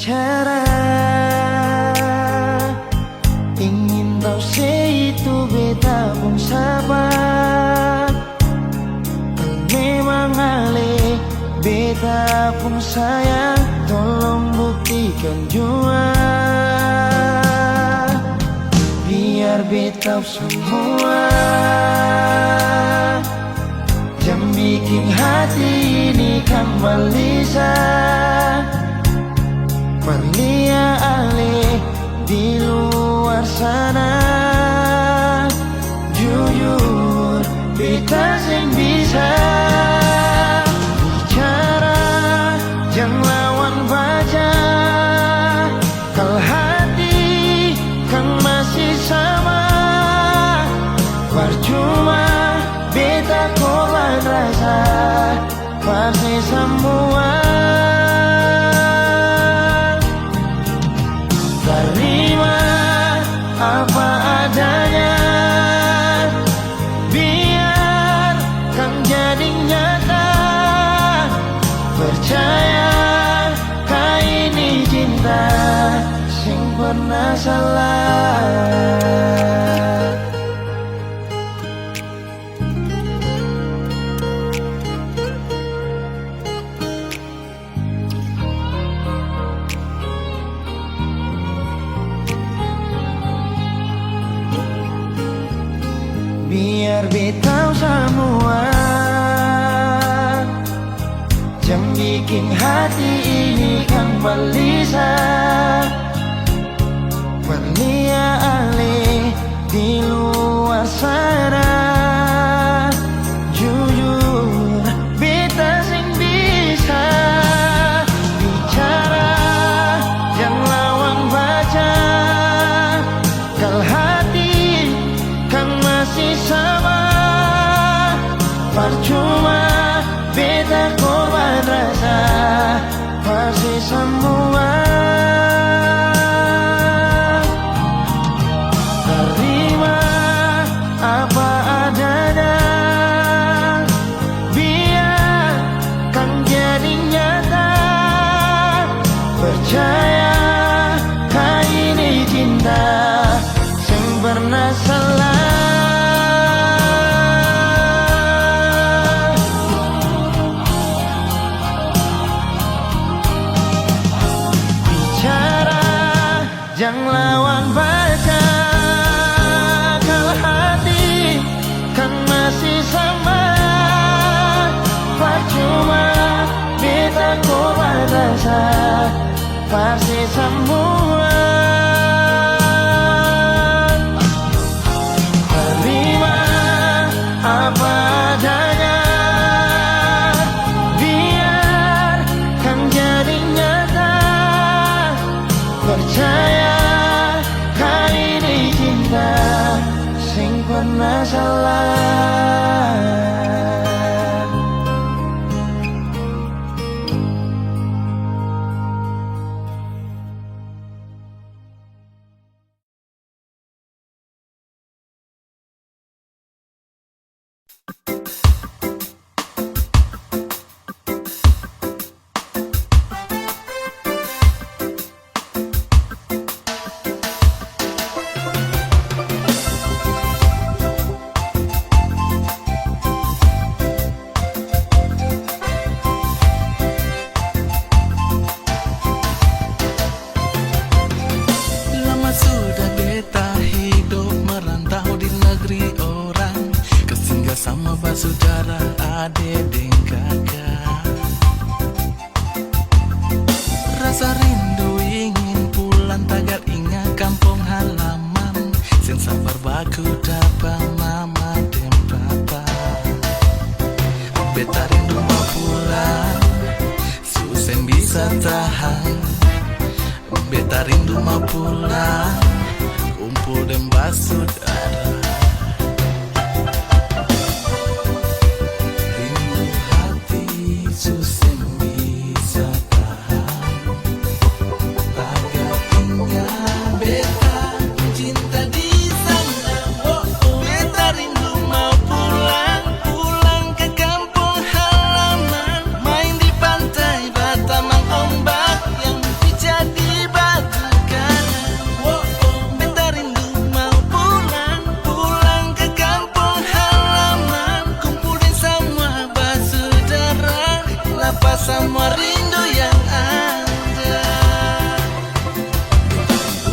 bicara, ingin tahu itu beta pun sabar. Memang ale beta pun sayang, tolong buktikan jua. Biar beta semua yang bikin hati ini kembali Perlia ale di luar sana. Jujur beta sing bisa bicara, jangan lawan baca. Kalau hati kan masih sama, percuma beta korban rasa pasti semua. Terima apa adanya, biar kan jadi nyata. Percaya kau ini cinta sing pernah salah. Biar beta semua yang bikin hati ini kembali Perlia ale di luar sana. Jujur beta sing bisa bicara, yang lawan baca. Kalau hati kan masih sama, percuma beta korban rasa pasti semua. Terima apa adanya, biar kan jadi nyata. Percaya kau ini cinta sing pernah salah. Jangan lawan baca, kalau hati kan masih sama. Percuma beta korban rasa pasti semua. Terima apa adanya, biar kan jadi nyata. Percaya kau ini cinta sing pernah salah. Sama saudara, adik dan kakak. Rasa rindu ingin pulang, tagar ingat kampung halaman. Sen sabar baku dapat mama dan papa. Beta rindu mau pulang, susen bisa tahan. Beta rindu mau pulang, kumpul dan basudara. Susen bisa tahan, tagar ingat beta cinta di sana. Beta rindu mau pulang, pulang ke kampung halaman. Main di pantai Batamang, ombak yang jadi semua rindu yang ada.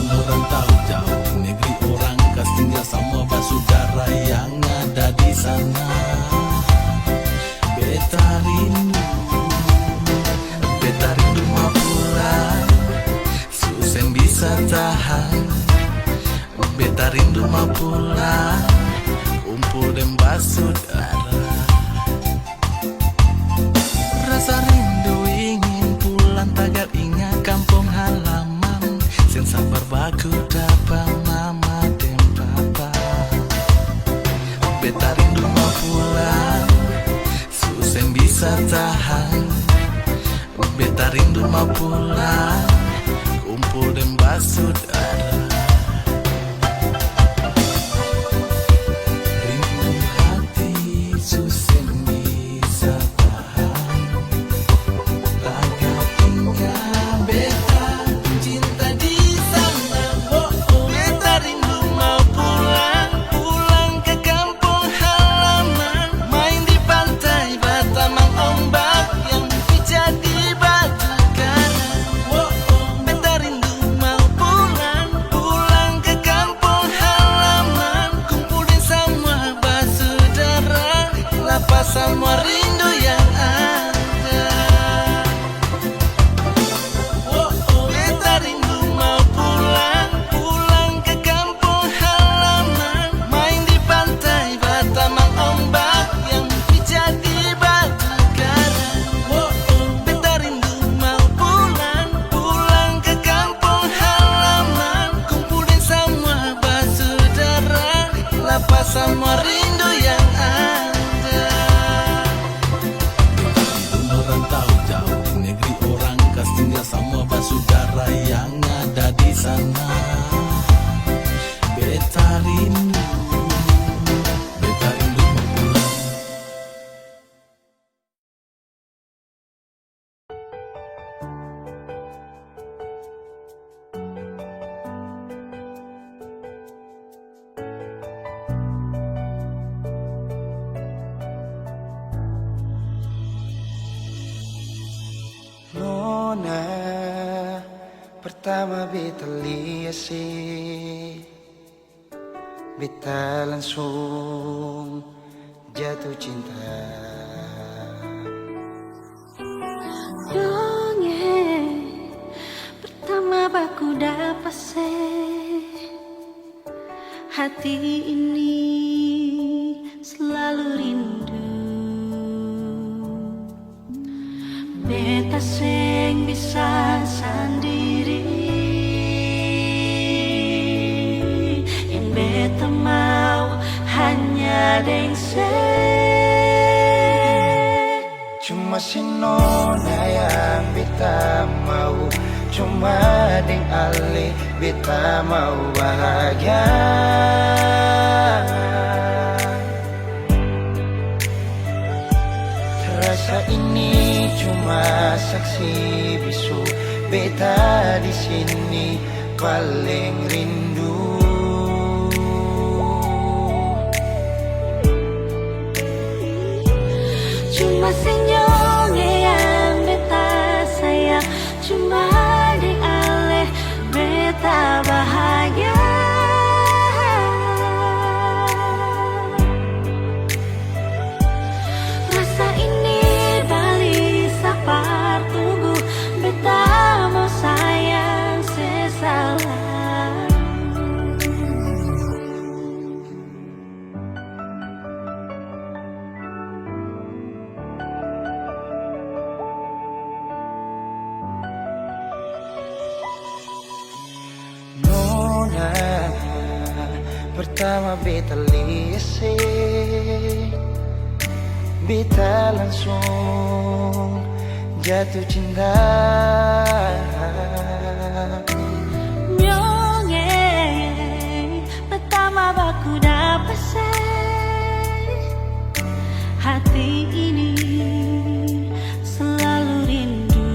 Merantau jauh di negeri orang, kas tinggal sama saudara yang ada di sana. Beta rindu mau pulang, susah bisa tahan. Beta rindu mau pulang, kumpul dan saudara. Rasa rindu ingin pulang, tagal ingat kampung halaman. Sen sabar baku dapat mama dan papa. Beta rindu mau pulang, susah bisa tahan. Beta rindu mau pulang, kumpul dan saudara. Rindu hati susah bisa tahan, tagal tinggal beta cinta di sana. Beta rindu mau pulang, pulang ke kampung halaman. Main di pantai Batamang, ombak yang pijat di batu karang. Beta rindu mau pulang, pulang ke kampung halaman. Kumpulin semua saudara, lapas semua rindu yang ada. Beta rindu mau pulang, pulang ke kampung halaman. Main di pantai Batamang, ombak yang pijat di batu karang. Beta rindu mau pulang, pulang ke kampung halaman. Kumpulin semua saudara, lapas semua rindu yang ada. Merantau jauh di negeri orang, kas tinggal sama saudara yang ada di sana. Beta rindu mau pulang. Nona, pertama beta lihat sih, beta langsung jatuh cinta. Dongeng pertama baku dapat se, hati ini selalu rindu. Beta sing bisa sendiri, yang beta mau hanya deng se. Cuma si Nona yang beta mau, cuma deng Ale beta mau bahagia. Rasa ini cuma saksi bisu, beta di sini paling rindu. Cuma senyumnya yang beta sayang, cuma di Ale beta bahagia. Rasa ini balik sapar tunggu, beta mau sayang sesalah. Nona, pertama beta lihat sih, beta langsung jatuh cinta. Nyongeng pertama baku dapat se, hati ini selalu rindu.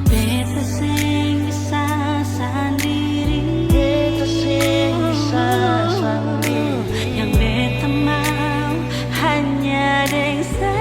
Beta sing bisa sendiri, Beta sing bisa sendiri, yang beta mau hanya deng se.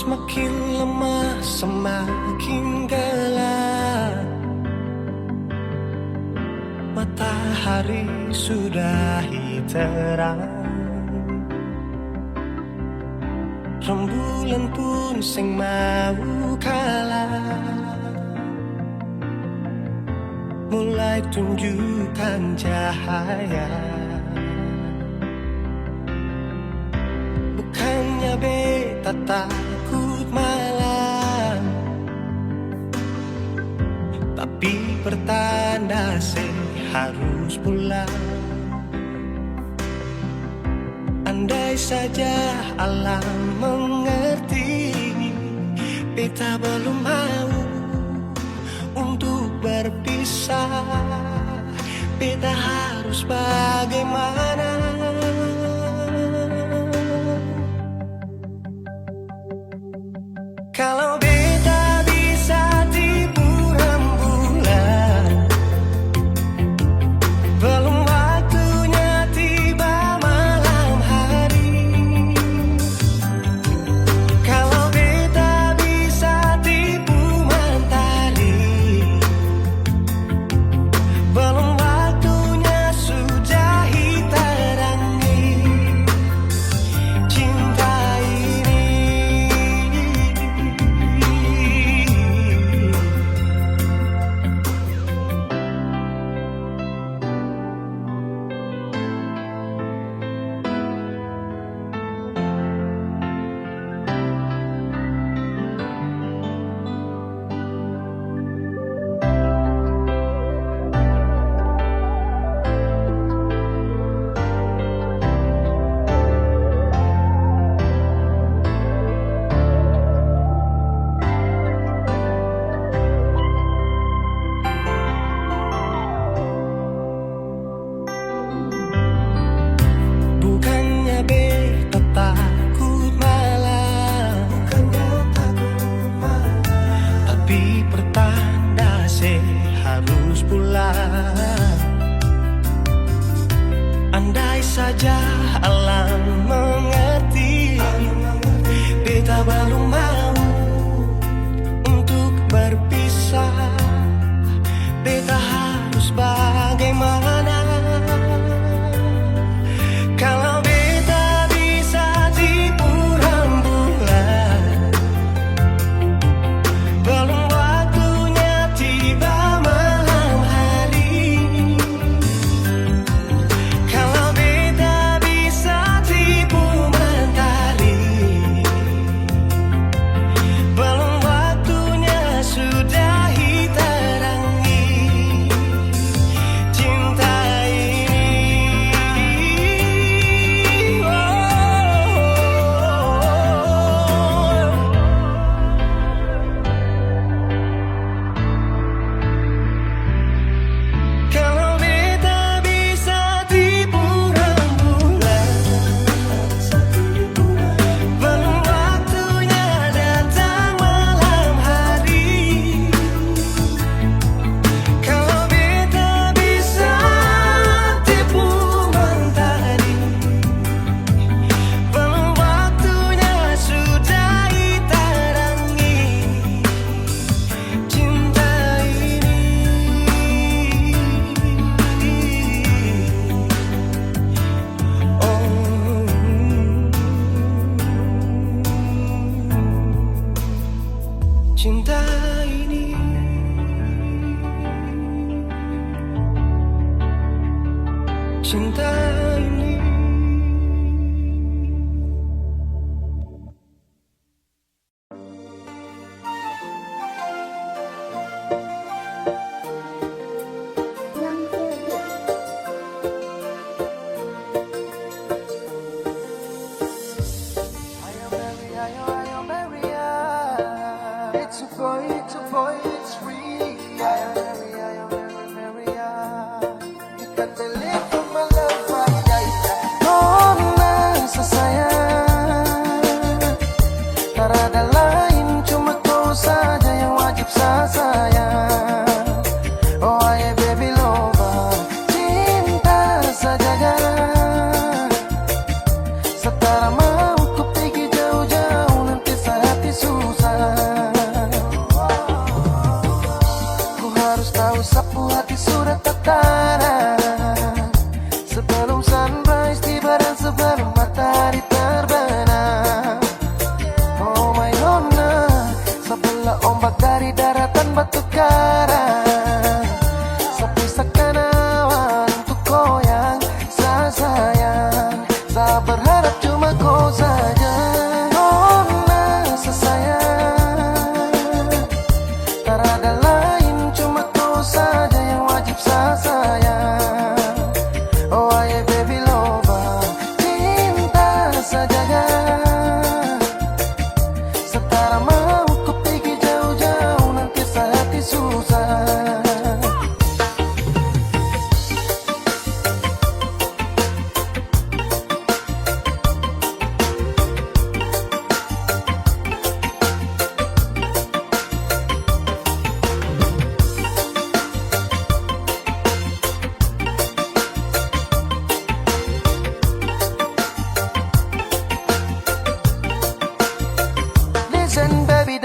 semakin lemah, semakin gelap. Matahari sudah terang, rembulan pun sing mau kalah, mulai tunjukkan cahaya. Bukannya beta takut malam, tapi pertanda harus pulang. Andai saja alam mengerti, beta belum mau untuk berpisah. Beta harus bagaimana? Kalau beta bisa tipu rembulan, belum waktunya tiba malam hari. Kalau beta bisa tipu mentari, belum waktunya sudah terangi cinta ini. Bukannya beta takut malam, tapi pertanda harus pulang. Andai saja alam mengerti, beta belum mau untuk berpisah. Beta harus bagaimana? Kalau beta bisa tipu rembulan, belum waktunya tiba malam hari. Kalau beta bisa tipu mentari, belum waktunya sudah terangi cinta ini. Kalau beta bisa tipu rembulan, belum waktunya datang malam hari. Kalau beta bisa tipu mentari, belum waktunya sudah terangi cinta ini. Oh, cinta ini, cinta ini. It's a boy, it's free. You can believe in my love, my life.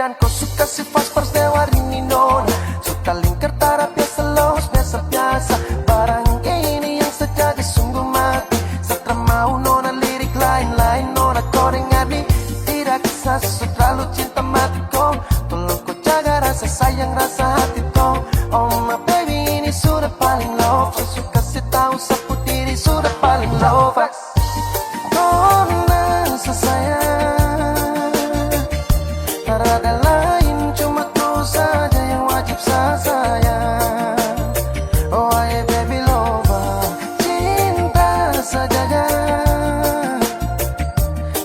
dan kau suka si fast dewa rini nona. Suka lingkar tarap biasa los biasa-biasa. Barang ini yang sejaga sungguh mati. Setelah mau nona lirik lain-lain nona kau dengar nih. Tidak kisah terlalu cinta mati kau. Tolong kau jaga rasa sayang rasa hati kau. Oh my baby ini sudah paling love. Saya suka si tahu seput ini sudah paling love. Nona sayang, tak ada lain cuma kau saja yang wajib saya sayang. Oh hey baby lover, cinta saja.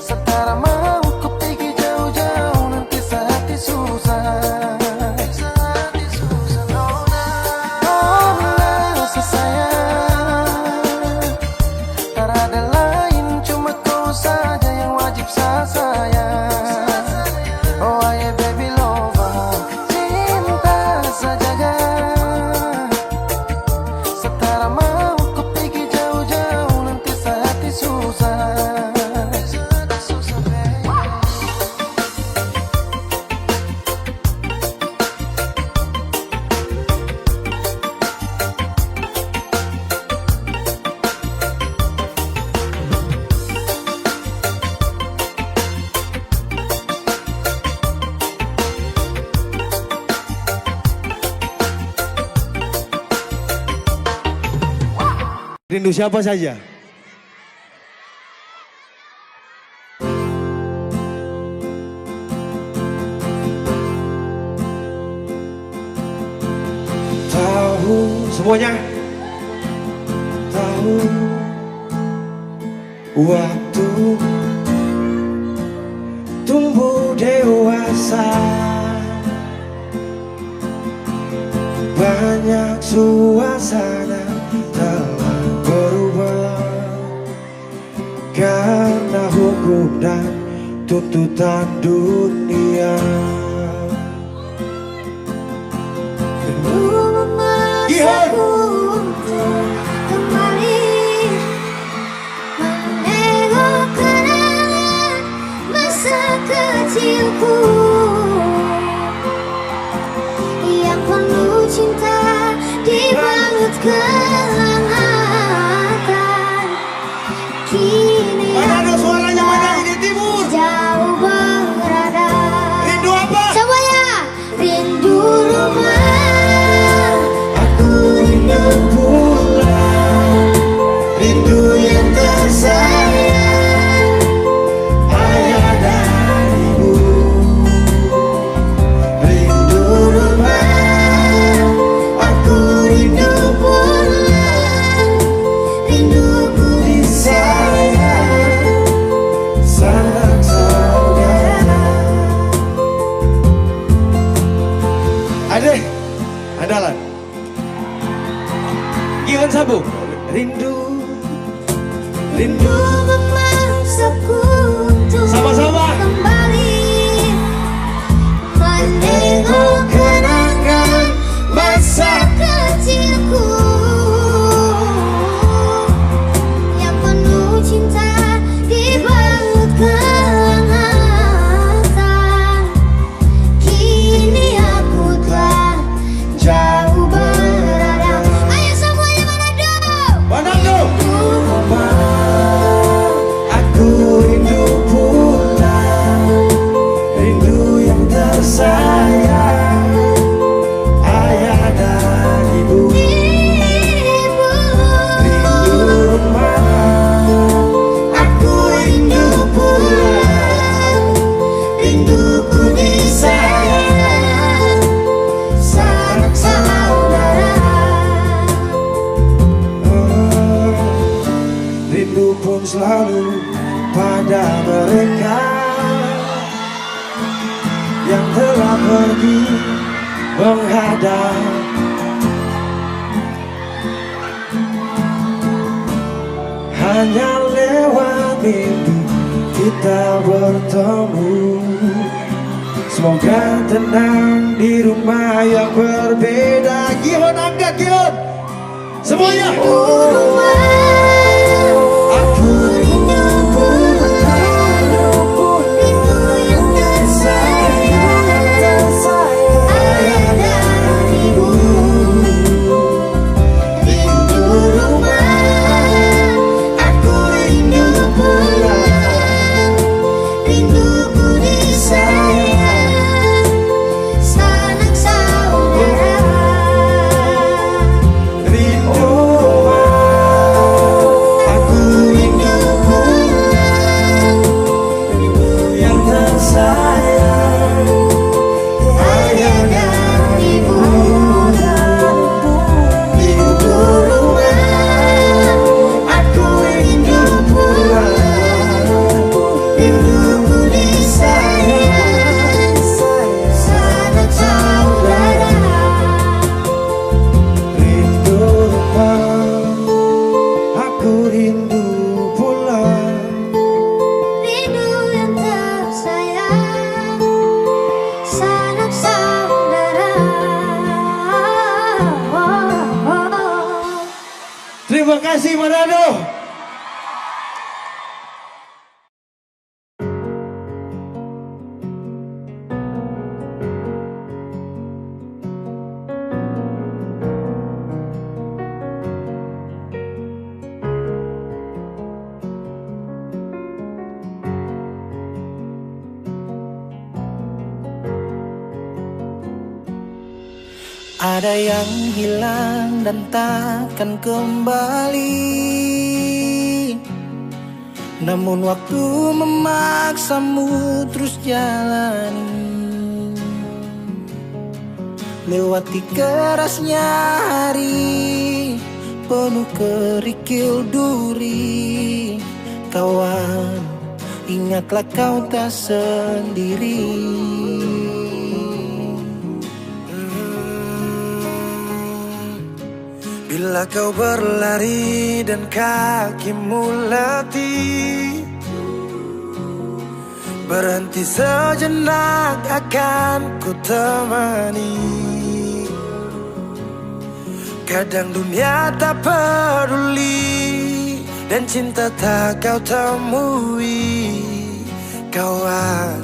Setara mau ku pergi jauh-jauh nanti sehati susah. Nona sayang, tak ada lain cuma kau saja yang wajib saya sayang. Oh hey baby lover, cinta saja. Setara mau ku pergi jauh-jauh nanti sehati susah. Rindu siapa saja? Tahu semuanya? Tahu waktu tumbuh dewasa, banyak suasana telah berubah karena hukum dan tuntutan dunia. Rindu memaksaku untuk kembali menengok kenangan masa kecilku yang penuh cinta dibalut kehangatan. Kini Mana ada aku suaranya mana ini timur? jauh berada. Rindu apa? Semuanya rindu rumah. Aku rindu pulang, rindu yang tersayang, ayah dan ibu. Rindu rumah, aku rindu pulang, Rinduku disayang, sanak saudara. Adek, andalan. Gimana Sabu? Rindu, rindu. memaksaku untuk Sama-sama. kembali Menengok kenangan masa kecilku yang penuh cinta dibalut kehangatan. Kini aku telah jauh berada. Ayo semuanya Manado. Manado. Aku rindu pulang, rindu yang tersayang, ayah dan ibu. Ibu, Rindu rumah, aku rindu pulang, rinduku disayang, sanak saudara. Rindu pun selalu pada mereka yang telah pergi menghadap. Hanya lewat mimpi kita bertemu. Semoga tenang di rumah yang berbeda. Gion angkat Gion. Semuanya. Aku rindu pulang, rindu yang tersayang, Aku rindu pulang. Rindu yang tersayang, sanak saudara. Terima kasih Manado. Ada yang hilang dan takkan kembali, namun waktu memaksamu terus jalani. Lewati kerasnya hari, penuh kerikil duri. Kawan, ingatlah kau tak sendiri. Bila kau berlari dan kakimu letih, berhenti sejenak akan ku temani. Kadang dunia tak peduli dan cinta tak kau temui. Kawan,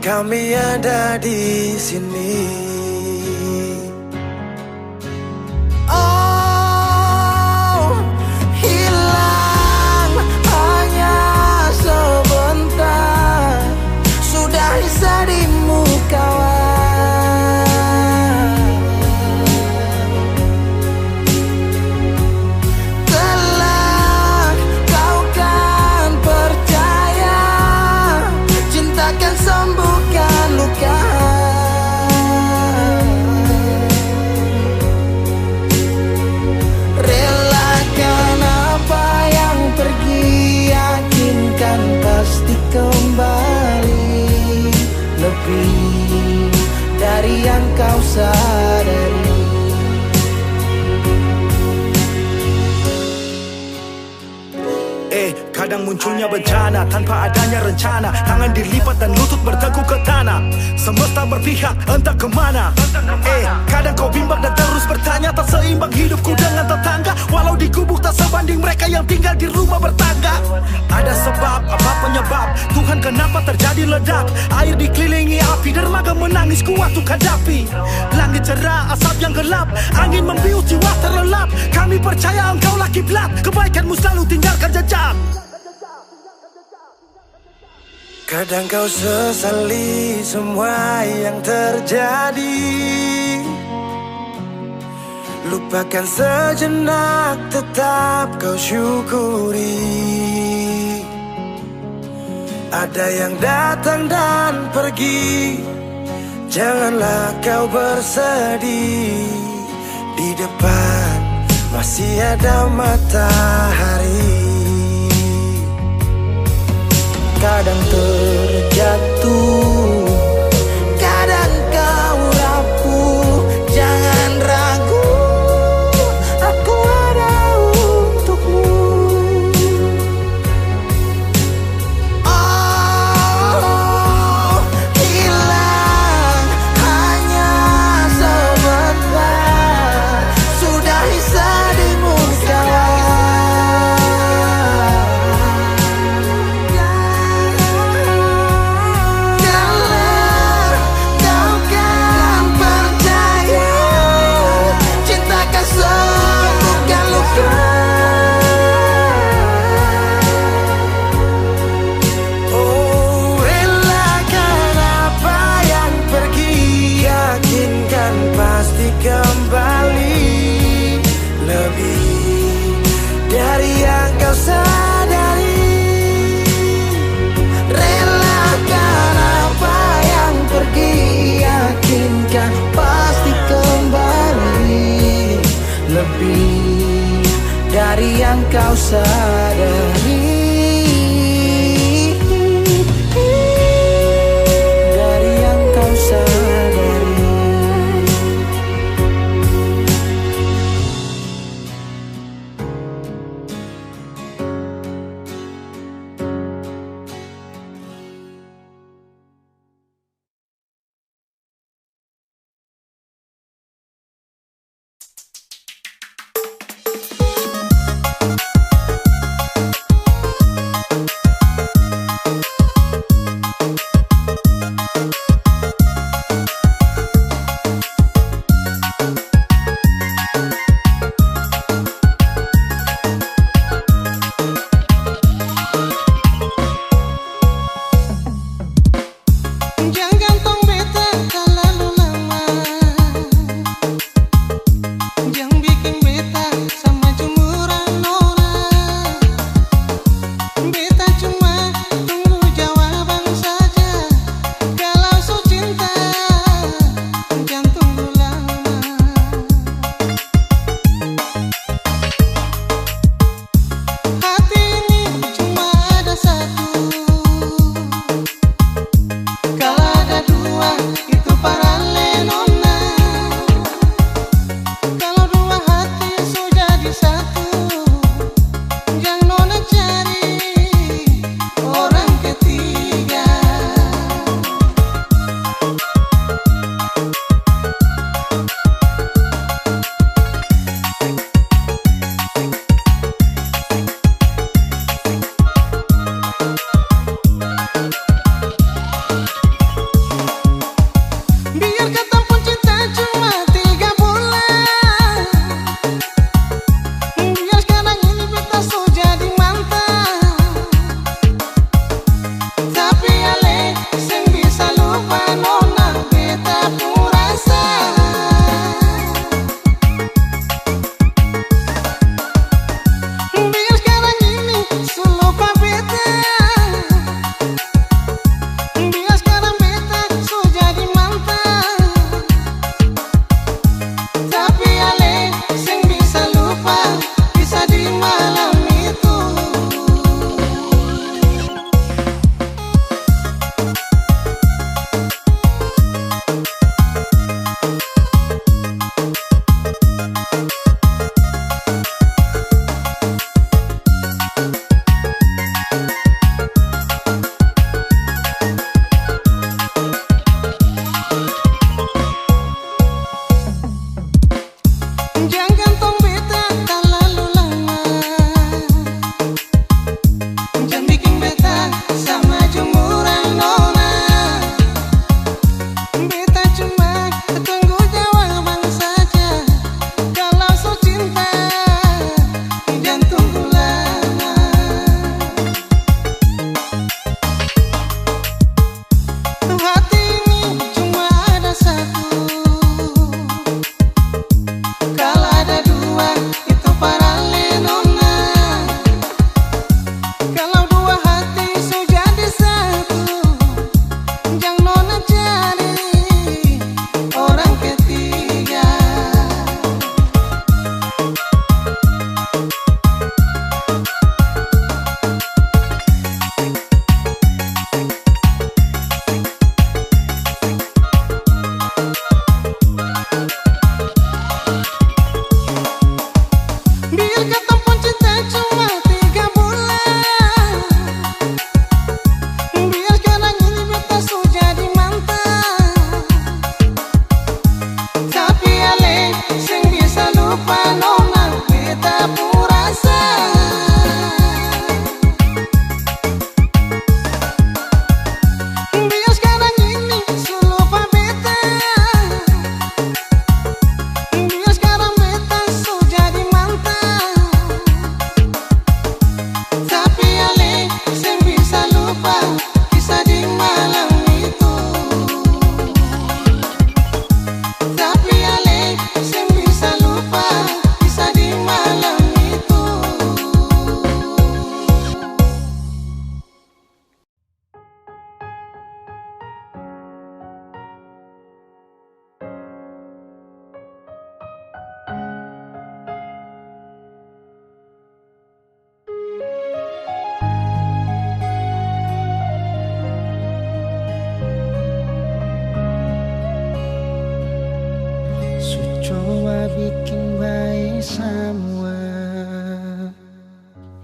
kami ada di sini. Darimu kawan, kelak kau kan percaya, cinta kan sembuhkan luka. Relakan apa yang pergi, yakinkan pasti kembali. Lebih dari yang kau sadari. Kadang munculnya bencana tanpa adanya rencana. Tangan dilipat dan lutut berteguk ke tanah. Semesta berpihak entah kemana. Kadang kau bimbang dan terus bertanya, tak seimbang hidupku dengan tetangga. Walau di gubuk tak sebanding mereka yang tinggal di rumah bertangga. Ada sebab, apa penyebab? Tuhan kenapa terjadi ledak? Air dikelilingi api, dermaga menangis kuat untuk hadapi. Langit cerah, asap yang gelap, angin membius jiwa terlelap. Kami percaya engkaulah kiblat, kebaikanmu selalu tinggalkan jejak. Kadang kau sesali semua yang terjadi, lupakan sejenak, tetap kau syukuri. Ada yang datang dan pergi, janganlah kau bersedih. Di depan masih ada matahari. Kadang terjatuh, kadang kau rapuh. Jangan ragu, aku ada untukmu. Oh, hilang hanya sebentar, sudahi sedihmu kawan. Kembali lebih dari yang kau sadari. Relakan apa yang pergi, yakinkan pasti kembali. Lebih dari yang kau sadari. Dari yang kau sadari.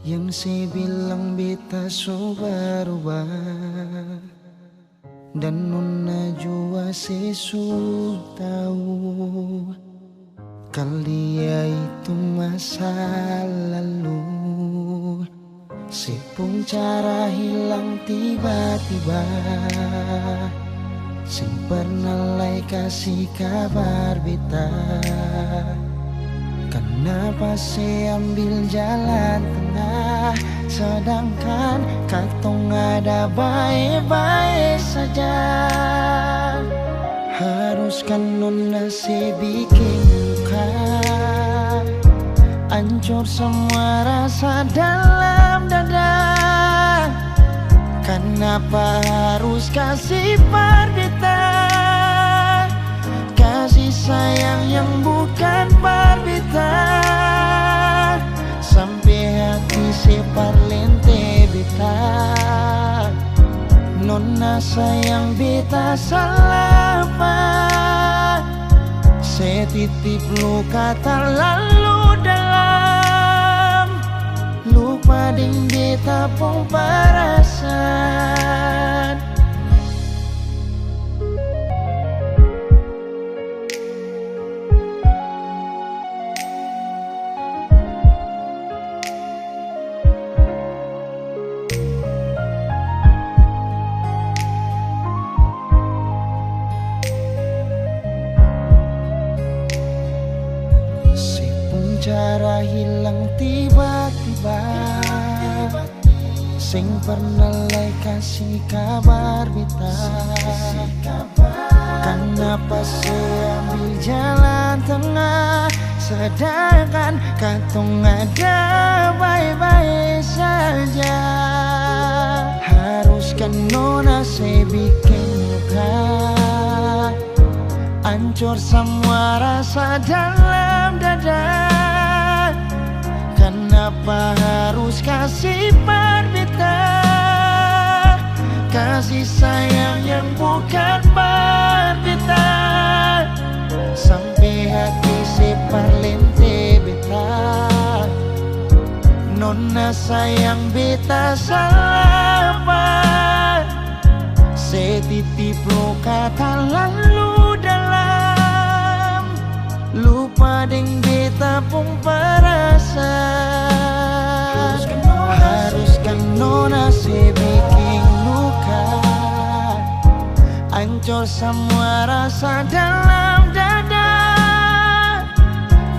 Yang saya bilang beta so berubah, dan nona jua sesu tahu kalau dia itu masa lalu. Sepung cara hilang tiba-tiba, sing pernah lai kasih kabar beta. Kenapa saya ambil jalan tengah, sedangkan katong ada baik-baik saja. Haruskan nona saya bikin luka, hancur semua rasa dalam dada. Kenapa harus kasih parbita, kasih sayang yang bukan parbita, sampai hati separ lente beta. Nona sayang beta salah apa, saya titip luka terlalu dalam, lupa ding beta pun perasaan. Cara hilang tiba-tiba, sing pernah lai kasih kabar beta. Kenapa saya ambil jalan tengah, sedangkan katong ada baik-baik saja. Haruskan nona saya bikin luka, hancur semua rasa dalam dada. Kenapa harus kasih parbita, kasih sayang yang bukan parbita, sampai hati separ lente beta. Nona sayang beta salah apa, saya titip luka terlalu dalam, lupa ding beta pun perasaan. Haruskan nona saya bikin luka, hancur semua rasa dalam dada.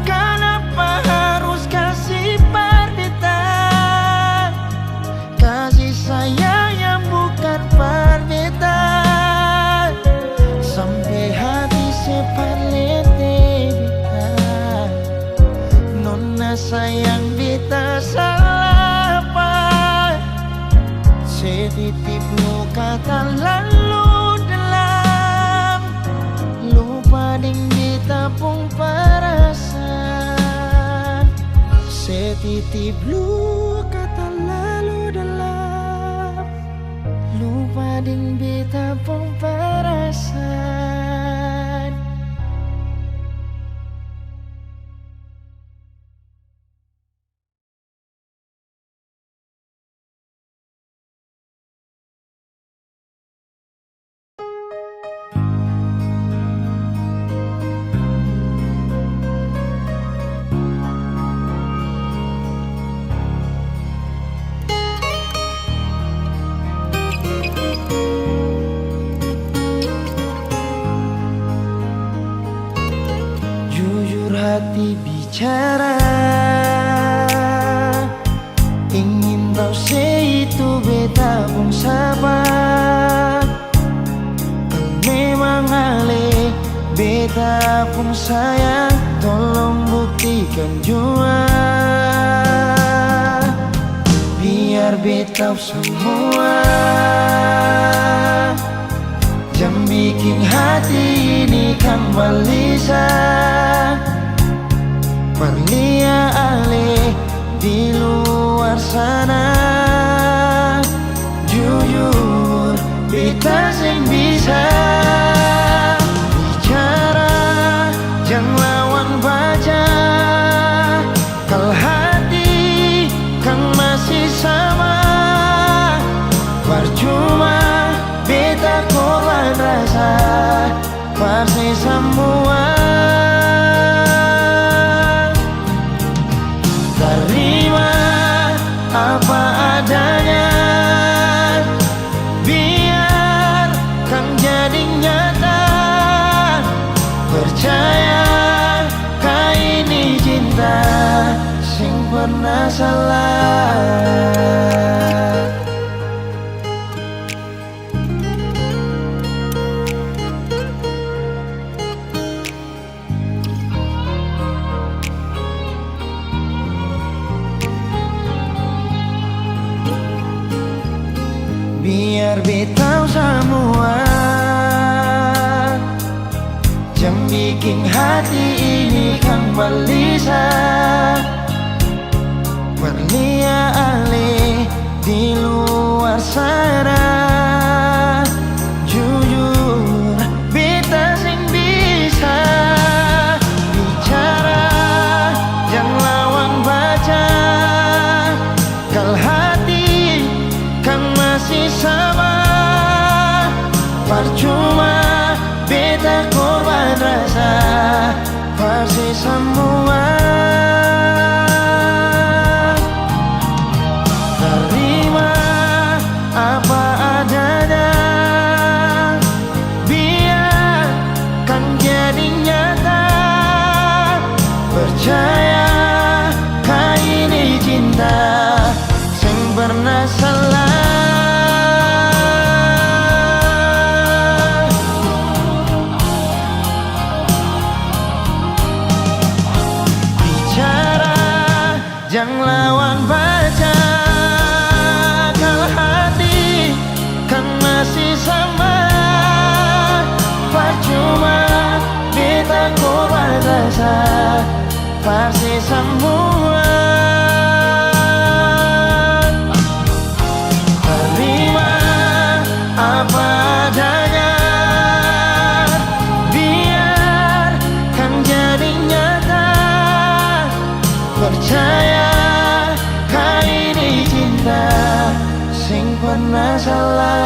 Kenapa harus kasih parbita, kasih sayang yang bukan parbita, sampai hati separ lente beta. Nona sayang beta salah apa, saya titip luka terlalu dalam, lupa ding beta pun perasaan. Saya titip luka terlalu dalam, lupa ding beta pun perasaan. Hati bicara, ingin tahu itu beta pun sabar. Memang ale beta pun sayang, tolong buktikan jua, biar beta semua jam bikin hati ini kembali Perlia ale di luar sana, jujur beta sing bisa bicara, jangan lawan baca. Kalau hati kan masih salah. Biar betau semua jam bikin hati ini kan gelisah, berlian-lian di luar sana. Jujur beta sing bisa bicara, jangan lawan baca. Kal hati kan masih sama, percuma beta korban rasa pasti semua. Terima apa adanya, biarkan jadi nyata. Percaya kau ini cinta sing pernah salah. Jangan lawan baca, kalau hati kan masih sama. Percuma beta korban rasa pasti semua. Terima apa adanya, biarkan jadi nyata. Percaya sing pernah salah.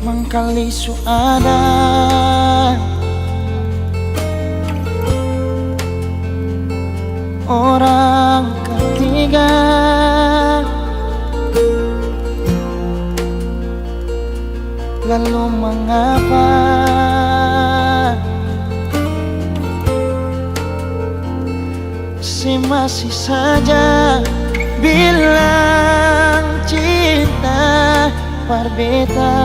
Mangkali su ada orang ketiga, lalu mengapa si masih saja bilang cinta berbeda.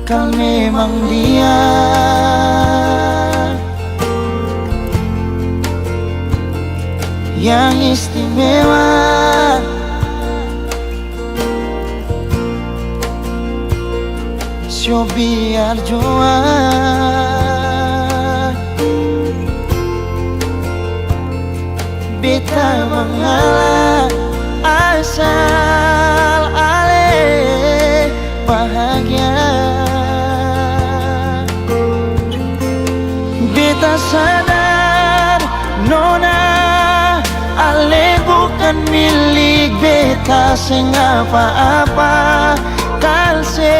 Kau memang dia yang istimewa, so biar jua beta mengalah asal ale bahagia. Beta sadar nona ale bukan milik beta sing apa-apa. Kal se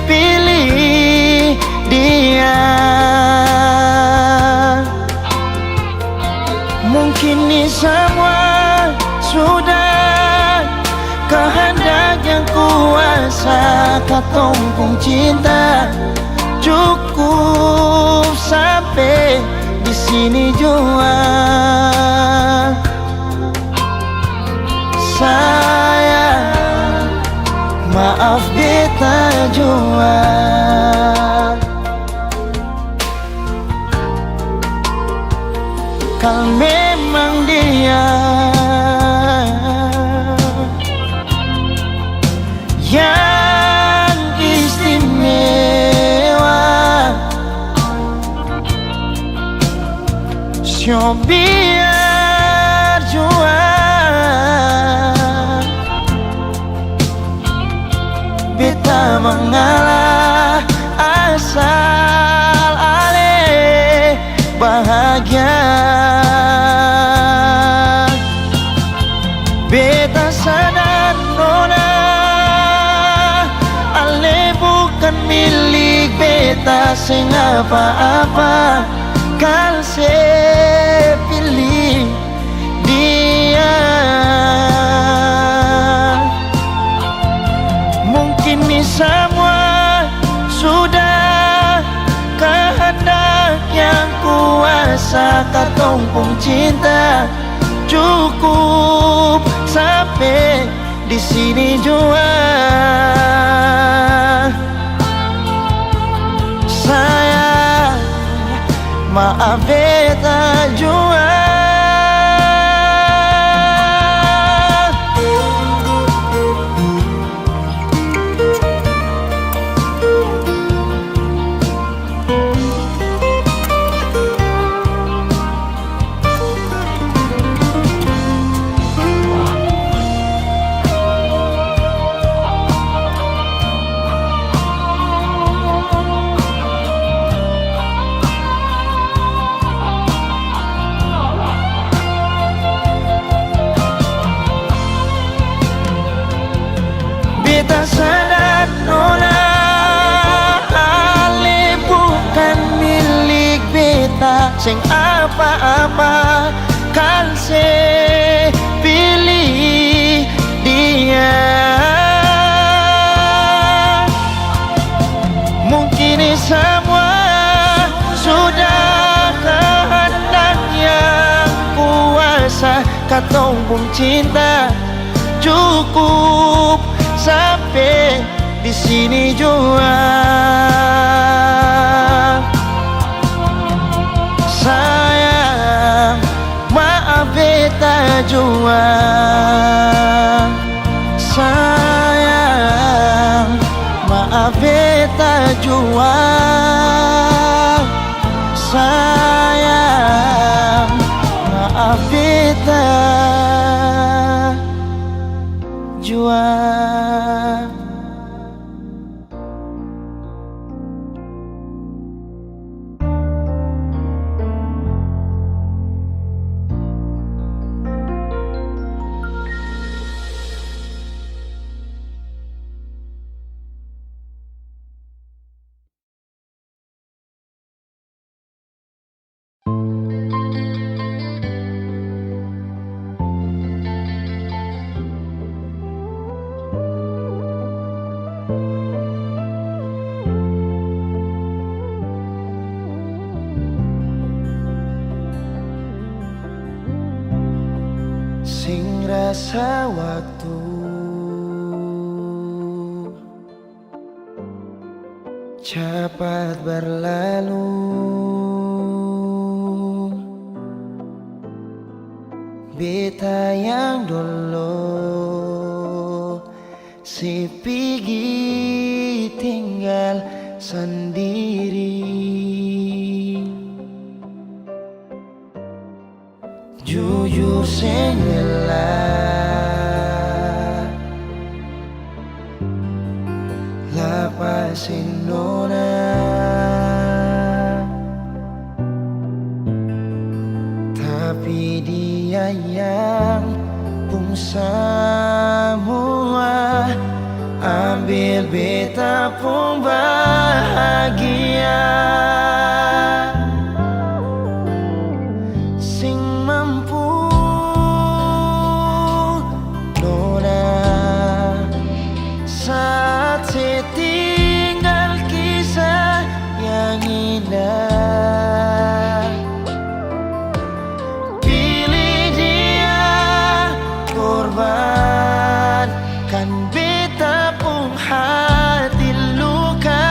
pilih dia, mungkin ini semua sudah kehendak yang kuasa. Katompung cinta cukup sampai di sini jua. Sayang, maaf beta jua. Kal memang dia yang istimewa, Coba biar juang beta mengalah asal ale bahagia. Beta sadar nona ale bukan milik beta sing apa-apa. Kal se pilih dia, mungkin ini semua sudah kehendak yang kuasa. Katong pun cinta cukup sampai di sini jua. Sayang, maaf beta jua. Beta sadar nona ale bukan milik beta sing apa-apa. Kan se pilih dia, mungkin ini semua sudah kehendak yang kuasa. Katong pun cinta cukup sampai di sini jua. Sayang, maaf beta jua. Sayang, maaf beta jua. Sayang, maaf beta jua. Sing rasa waktu cepat berlalu, beta yang dulu si pergi tinggal sendiri. Jujur sing lelah lapasin nona, tapi dia yang pun semua ambil beta pun bahagia. Sing mampu nona saat setinggal kisah yang indah. Pilih dia korbankan beta pun hati luka.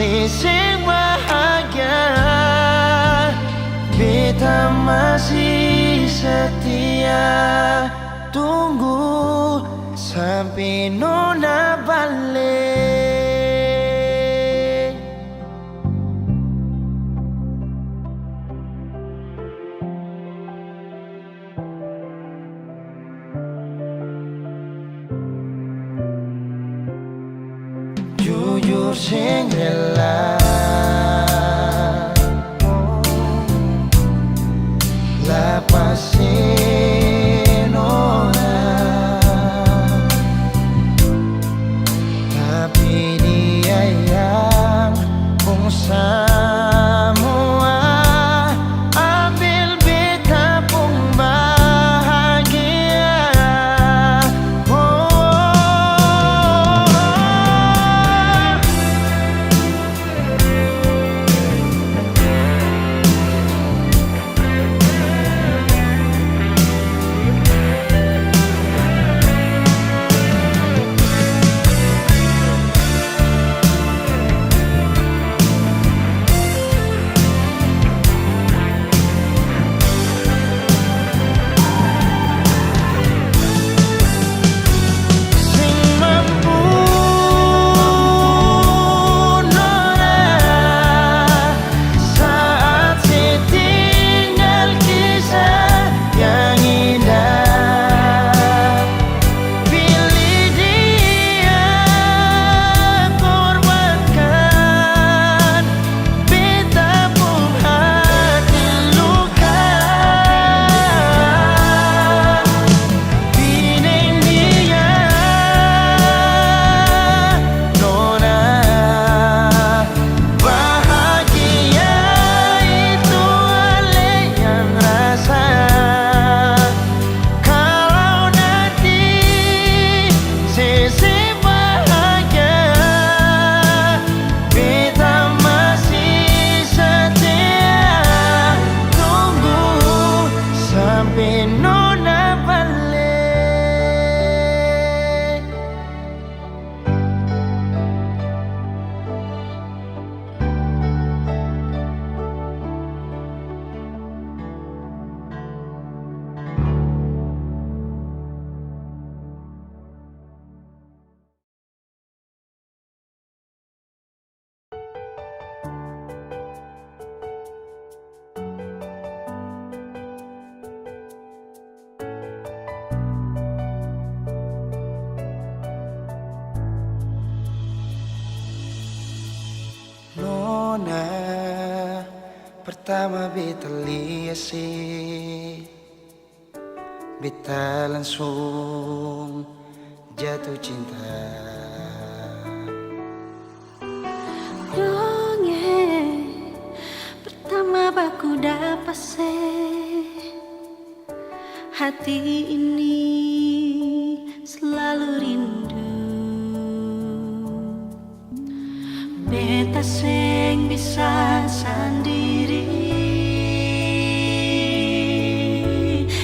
sisi bahagia. Beta masih setia, tunggu sampai nona balik. Jujur sing rela lepasin orang, tapi dia yang pun semua ambil beta pun bahagia. Nona, pertama beta lihat sih, beta langsung jatuh cinta. Dongeng pertama baku dapat hati ini selalu rindu. Beta sing bisa sendiri,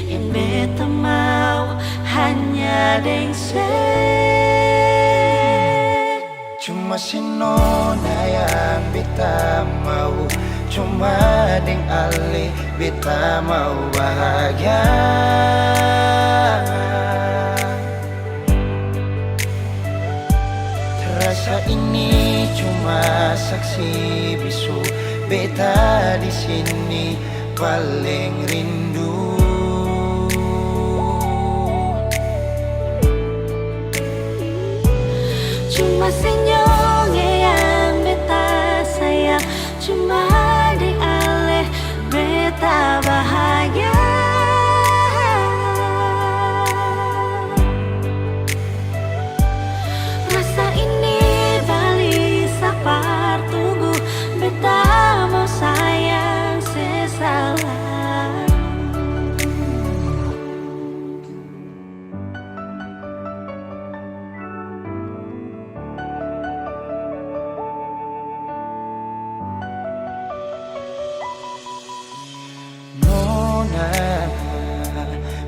yang beta mau hanya deng Cuma si nona yang beta mau, cuma deng ale beta mau bahagia. Terasa ini cuma saksi bisu, beta di sini paling rindu. Cuma senyum yang beta sayang, cuma di aleh beta bahagia. Rasa ini balik sapar tunggu, beta mau sayang sesalah.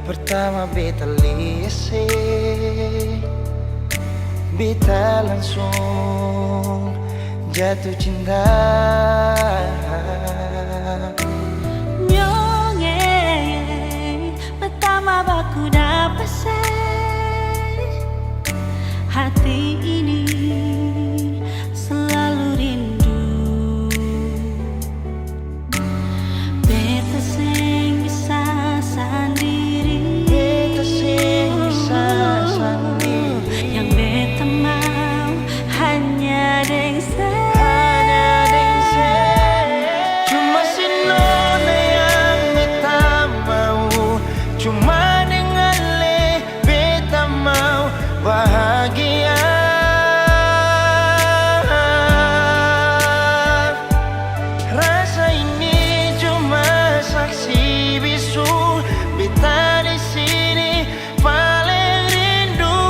Pertama beta lihat, beta langsung jatuh cinta. Nyonge pertama baku dapat hati ini selalu rindu. Beta sing bisa sendiri, Beta sing bisa sendiri. yang beta mau hanya deng Cuma si nona yang beta mau, cuma dengan le beta mau bahagia. Rasa ini cuma saksi bisu, beta di sini paling rindu.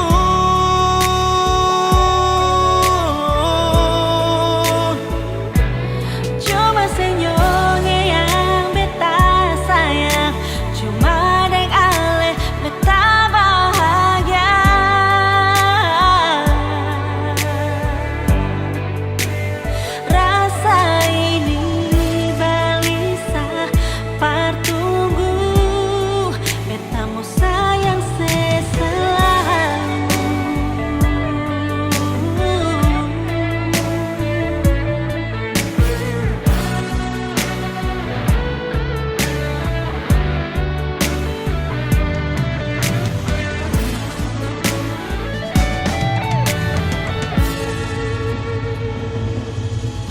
cuma senyumnya yang beta sayang, cuma deng ale beta bahagia. Rasa ini balisa partunggu, beta mau sayang seselalu.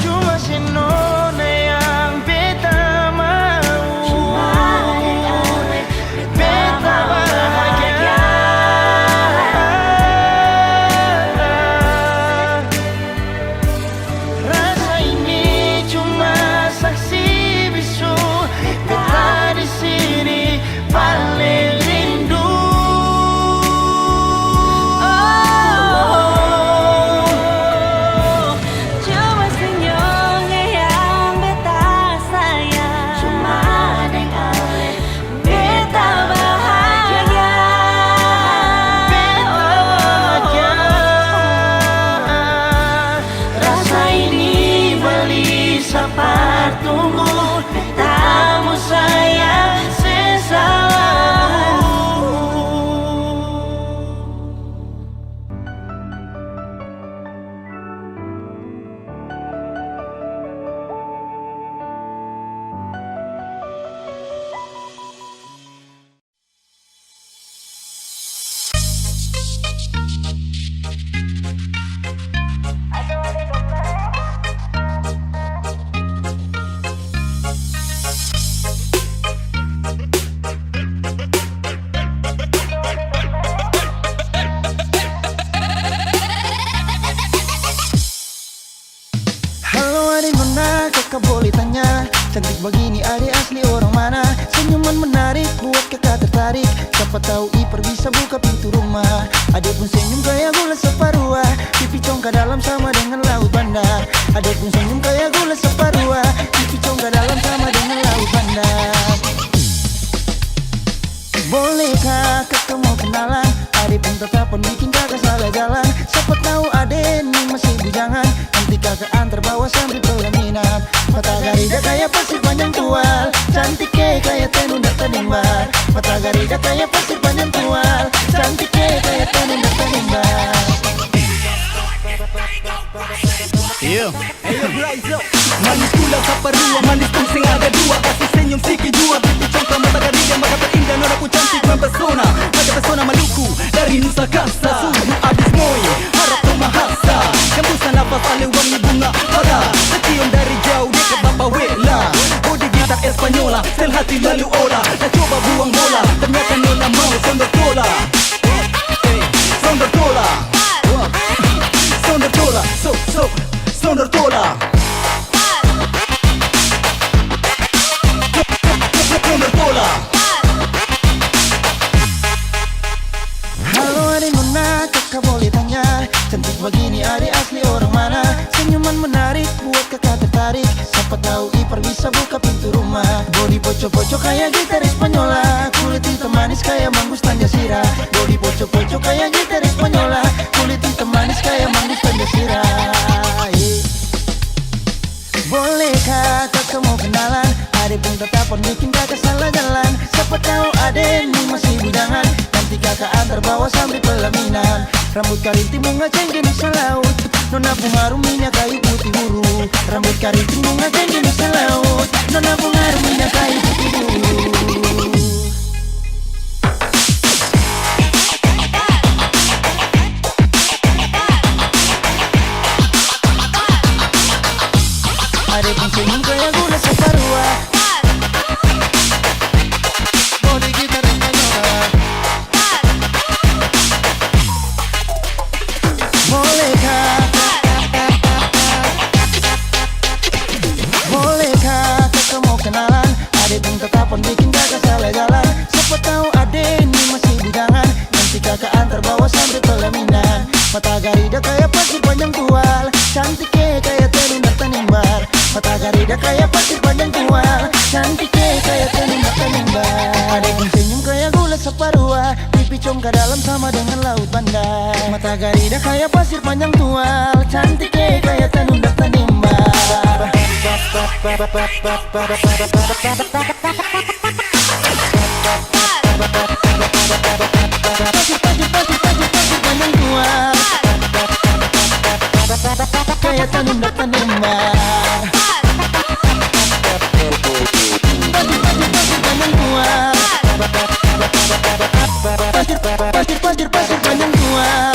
Cuma si nona yang beta mau, Cuma deng ale beta bahagia. Rasa ini cuma saksi bisu, beta di sini paling rindu. Cuma senyumnya yang beta sayang, cuma deng ale beta bahagia. Rasa ini balisa partunggu, beta mau sayang seselalu. Halo adik nona, kakak boleh tanya, cantik begini adik asli orang mana? Senyuman menarik buat kakak tertarik, siapa tahu Ipar bisa buka pintu rumah. Adik pun senyum kayak gula separuh, pipi congka dalam sama dengan laut bandar. Adik pun senyum kayak gula separuh, pipi congka dalam sama dengan laut bandar. Bolehkah kakak mau kenalan? Adik pun tetapan bikin kakak salah jalan. Siapa tahu adik ini masih bujangan, nanti kakak antar bawa sambil pelaminan. Mata garida kayak pasir panjang tual, cantik kayak tenun dan tenimbar. Mata garida kayak pasir panjang tual, cantik kayak tenun dan tenimbar. Manis pula saparua, manis pun sing ada dua. Kasih senyum sikit jua, pipi congka mata garida, mata terindah, nona ku cantik mempesona. Mata pesona Maluku, dari Nusa Kasa, suhu abis moi, harap pemahasa. Hembusan nafas ale wangi bunga pada, setium dari jauh dekat Bapa Wela. Bodi gitar Espanyola, sel hati lalu olah. Dah coba buang bola, ternyata nona mau sondor tola. Sondor tola, sondor tola, sondor tola. Sondor tola. Halo adik nona, kakak boleh tanya, cantik begini adik asli orang mana? Senyuman menarik buat kakak tertarik, siapa tahu Ipar bisa buka pintu rumah. Bodi poco-poco kayak gitar Espanyola, kulit hitam manis kayak manggus tanja sirah. Bodi poco-poco kayak gitar Espanyola, kulit hitam manis kayak manggus tanja sirah. Bolehkah kakak mau kenalan? Ade pun tetap bikin kakak salah jalan. Siapa tahu ade ini masih bujangan, nanti kakak antar bawa sambil pelaminan. Rambut karinting bunga cengkeh nusa laut, nona bunga minyak kayu putih buru. Rambut karinting bunga cengkeh nusa laut, nona bunga minyak kayu putih buru. Ade pun senyum kayak gula separua, body gitar yang menyala. Bolehkah kakak mau kenalan? Ade pun tetap bikin kakak salah jalan. Siapa tahu ade ini masih bujangan, nanti kakak antar bawa sampai pelaminan. Mata garida kayak pasir panjang tual, cantiknya kayak terundang tanimbar. Mata garida kayak pasir panjang tual, cantiknya kayak terundang tanimbar. Ade pun senyum kayak gula separua, pipi congka dalam sama dengan laut bandar. Mata garida kayak pasir panjang tual, cantiknya kayak terundang tanimbar. Pasir panjang tual, kayak terundang tanimbar. Pasir panjang tual, pasir panjang tual,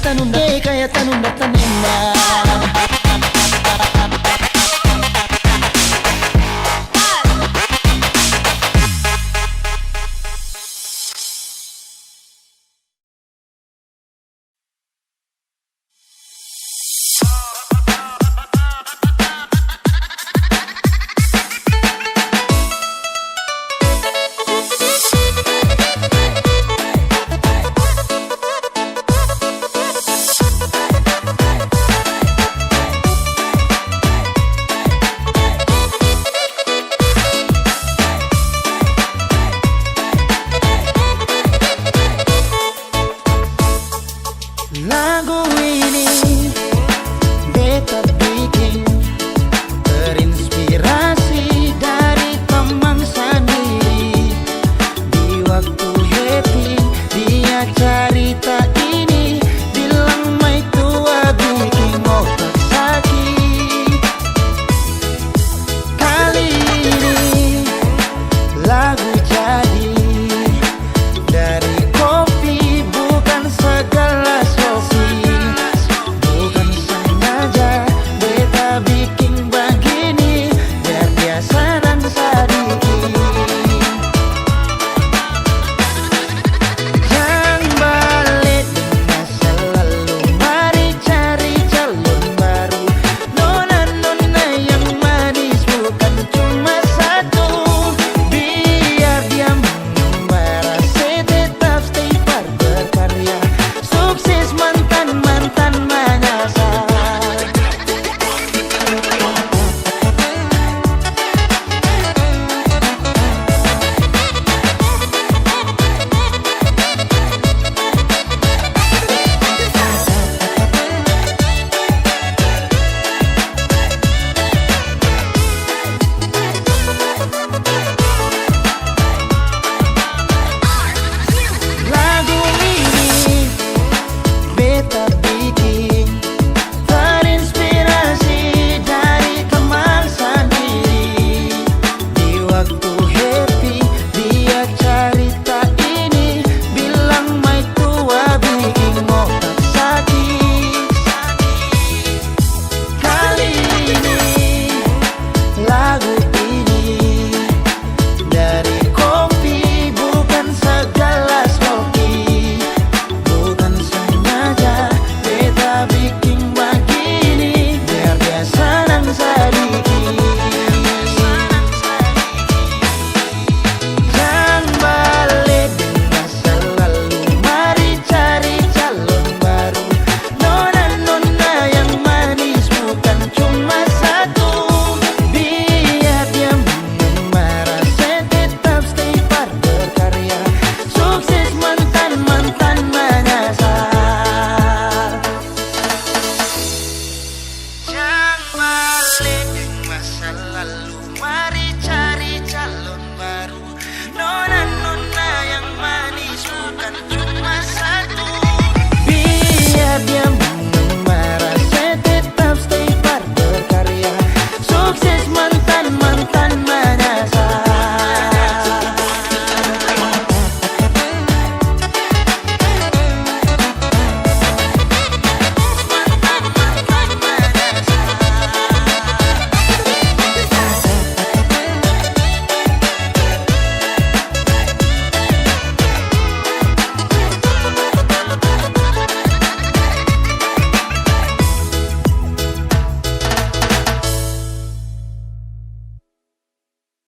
tanunda, kayak tanunda tanimbar. Lagu ini beta bikin terinspirasi dari teman sendiri. Di waktu happy dia cerita